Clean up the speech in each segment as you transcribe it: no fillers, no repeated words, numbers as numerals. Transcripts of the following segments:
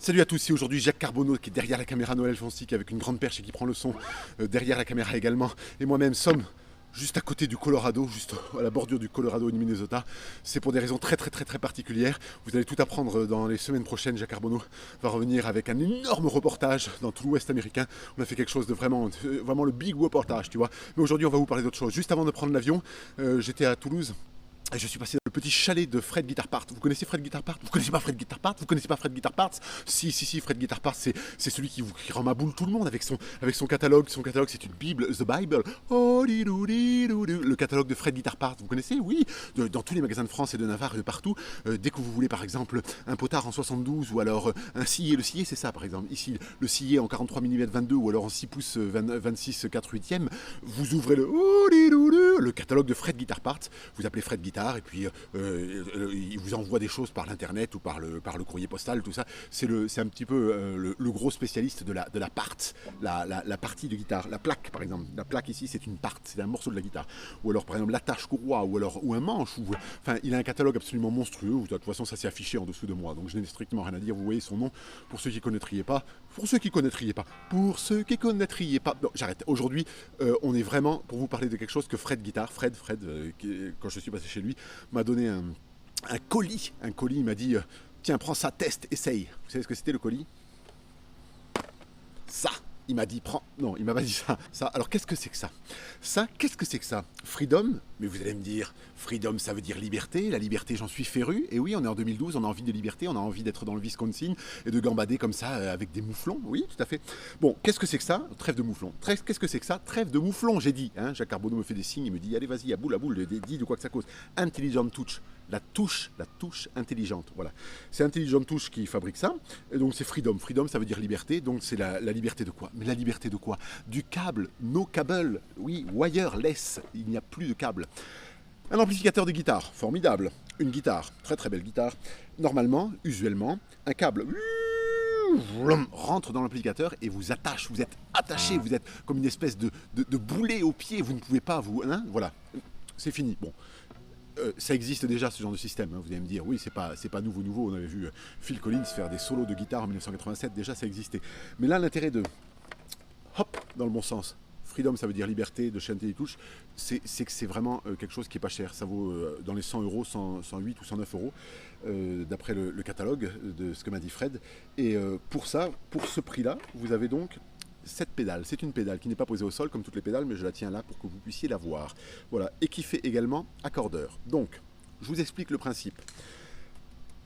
Salut à tous, c'est aujourd'hui Jacques Carbonneau qui est derrière la caméra, Noël Fonsic avec une grande perche et qui prend le son derrière la caméra également. Et moi-même sommes juste à côté du Colorado, juste à la bordure du Colorado et du Minnesota. C'est pour des raisons très particulières. Vous allez tout apprendre dans les semaines prochaines. Jacques Carbonneau va revenir avec un énorme reportage dans tout l'Ouest américain. On a fait quelque chose de vraiment le big reportage, tu vois. Mais aujourd'hui, on va vous parler d'autre chose. Juste avant de prendre l'avion, j'étais à Toulouse. Et je suis passé dans le petit chalet de Fred Guitar Parts. Vous connaissez Fred Guitar Parts? Vous connaissez pas Fred Guitar Parts? Vous connaissez pas Fred Guitar Parts? Si, Fred Guitar Parts, c'est celui qui rend ma boule tout le monde avec son catalogue. Son catalogue, c'est une Bible, The Bible. Oh, le catalogue de Fred Guitar Parts, vous connaissez? Oui, dans tous les magasins de France et de Navarre et de partout. Dès que vous voulez, par exemple, un potard en 72 ou alors un sillet. Le sillet, c'est ça, par exemple. Ici, le sillet en 43 mm 22 ou alors en 6 pouces 26 4/8e. Vous ouvrez le catalogue de Fred Guitar Parts. Vous appelez Fred Guitar et puis il vous envoie des choses par l'internet ou par le courrier postal, tout ça. C'est un petit peu le gros spécialiste de la part, la partie de guitare. La plaque, par exemple. La plaque ici, c'est une part, c'est un morceau de la guitare. Ou alors, par exemple, l'attache courroie, ou un manche. Enfin, il a un catalogue absolument monstrueux. De toute façon, ça s'est affiché en dessous de moi. Donc, je n'ai strictement rien à dire. Vous voyez son nom. Pour ceux qui connaîtriez pas. Non, j'arrête. Aujourd'hui, on est vraiment pour vous parler de quelque chose que Fred Guitar, quand je suis passé chez lui, m'a donné un colis. Un colis, il m'a dit tiens, prends ça, teste, essaye. Vous savez ce que c'était le colis? Ça. Il m'a dit, prends. Non, il m'a pas dit ça. Ça. Alors, qu'est-ce que c'est que ça? Qu'est-ce que c'est que ça? Freedom. Mais vous allez me dire, freedom, ça veut dire liberté. La liberté, j'en suis féru. Et oui, on est en 2012, on a envie de liberté, on a envie d'être dans le Wisconsin et de gambader comme ça avec des mouflons. Oui, tout à fait. Bon, qu'est-ce que c'est que ça? Trêve de mouflons. Qu'est-ce que c'est que ça? Trêve de mouflons, j'ai dit. Hein, Jacques Carbonneau me fait des signes, il me dit, allez, vas-y, à boule, dis de quoi que ça cause. Intelligent touch. La touche intelligente, voilà. C'est Intelligent Touch qui fabrique ça, et donc c'est Freedom. Freedom, ça veut dire liberté, donc c'est la liberté de quoi? Mais la liberté de quoi? Du câble, no cable, oui, wireless, il n'y a plus de câble. Un amplificateur de guitare, formidable. Une guitare, très belle guitare. Normalement, usuellement, un câble rentre dans l'amplificateur et vous attache, vous êtes attaché, vous êtes comme une espèce de boulet au pied, vous ne pouvez pas, hein, voilà, c'est fini, bon. Ça existe déjà ce genre de système, hein. Vous allez me dire, oui, c'est pas nouveau, on avait vu Phil Collins faire des solos de guitare en 1987, déjà ça existait. Mais là, l'intérêt de, hop, dans le bon sens, Freedom, ça veut dire liberté, de chez Intelligent Touch, c'est que c'est vraiment quelque chose qui est pas cher, ça vaut dans les 100 euros, 108 ou 109 euros, d'après le catalogue de ce que m'a dit Fred, et pour ce prix-là, vous avez donc cette pédale. C'est une pédale qui n'est pas posée au sol comme toutes les pédales, mais je la tiens là pour que vous puissiez la voir. Voilà, et qui fait également accordeur. Donc, je vous explique le principe.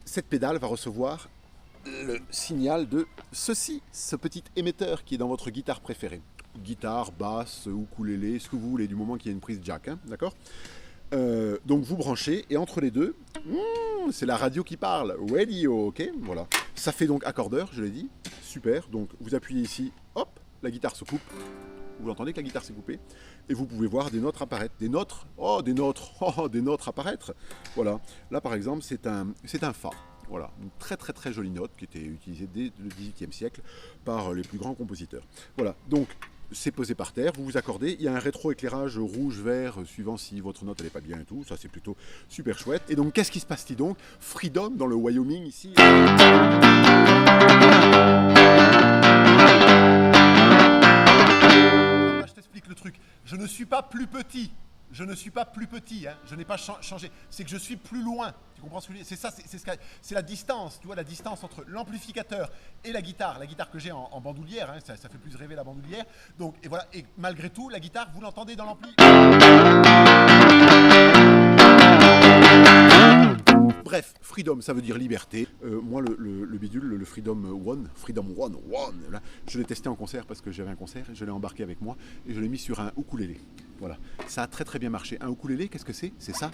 Cette pédale va recevoir le signal de ceci, ce petit émetteur qui est dans votre guitare préférée. Guitare, basse, ukulélé, ce que vous voulez, du moment qu'il y a une prise jack, hein, d'accord? Donc vous branchez, et entre les deux, c'est la radio qui parle, radio, ok? Voilà. Ça fait donc accordeur, je l'ai dit, super. Donc vous appuyez ici, hop, la guitare se coupe. Vous entendez que la guitare s'est coupée. Et vous pouvez voir des notes apparaître. Des notes apparaître. Voilà. Là, par exemple, c'est un Fa. Voilà. Une très jolie note qui était utilisée dès le XVIIIe siècle par les plus grands compositeurs. Voilà. Donc, c'est posé par terre, vous vous accordez. Il y a un rétro-éclairage rouge-vert suivant si votre note n'est pas bien et tout. Ça, c'est plutôt super chouette. Et donc, qu'est-ce qui se passe-t-il donc? Freedom, dans le Wyoming, ici. Le truc, je ne suis pas plus petit, hein. Je n'ai pas changé, c'est que je suis plus loin, tu comprends ce que je veux dire? C'est ça, c'est la distance, tu vois, la distance entre l'amplificateur et la guitare que j'ai en bandoulière, hein, ça fait plus rêver la bandoulière, donc, et voilà, et malgré tout, la guitare, vous l'entendez dans l'ampli. Bref, Freedom, ça veut dire liberté. Moi, le bidule, le Freedom One, là, je l'ai testé en concert parce que j'avais un concert, je l'ai embarqué avec moi et je l'ai mis sur un ukulélé. Voilà, ça a très bien marché. Un ukulélé, qu'est-ce que c'est? C'est ça.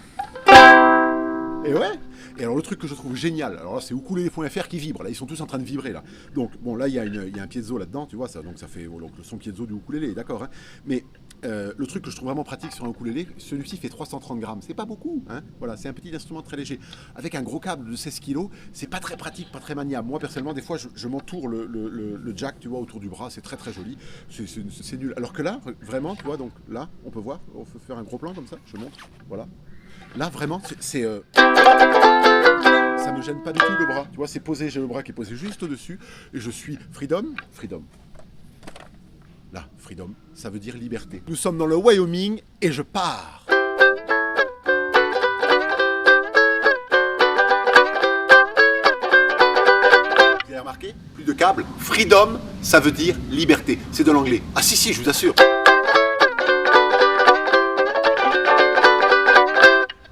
Et ouais. Et alors le truc que je trouve génial, alors là c'est ukulélé.fr qui vibre, là ils sont tous en train de vibrer là. Donc bon là il y a un piezo là-dedans, tu vois ça, donc ça fait donc, le son piezo du ukulélé, d'accord, hein. Mais le truc que je trouve vraiment pratique sur un ukulélé, celui-ci fait 330 grammes, c'est pas beaucoup, hein. Voilà, c'est un petit instrument très léger. Avec un gros câble de 16 kilos, c'est pas très pratique, pas très maniable. Moi personnellement, des fois je m'entoure le jack, tu vois, autour du bras, c'est très joli, c'est nul. Alors que là, vraiment, tu vois, donc là, on peut voir, on peut faire un gros plan comme ça, je montre, voilà. Là, vraiment, c'est Ça me gêne pas du tout le bras. Tu vois, c'est posé, j'ai le bras qui est posé juste au-dessus. Et je suis freedom, freedom. Là, freedom, ça veut dire liberté. Nous sommes dans le Wyoming et je pars. Vous avez remarqué? Plus de câbles. Freedom, ça veut dire liberté. C'est de l'anglais. Ah si, je vous assure.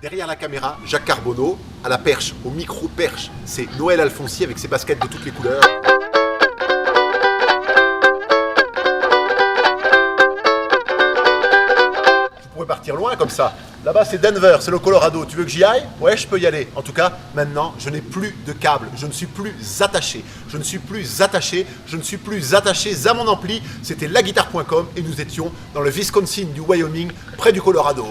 Derrière la caméra, Jacques Carbonneau, à la perche, au micro-perche, c'est Noël Alfonsi avec ses baskets de toutes les couleurs. Je pourrais partir loin comme ça. Là-bas, c'est Denver, c'est le Colorado. Tu veux que j'y aille? Ouais, je peux y aller. En tout cas, maintenant, je n'ai plus de câble. Je ne suis plus attaché. Je ne suis plus attaché. Je ne suis plus attaché à mon ampli. C'était laguitare.com et nous étions dans le Wisconsin du Wyoming, près du Colorado.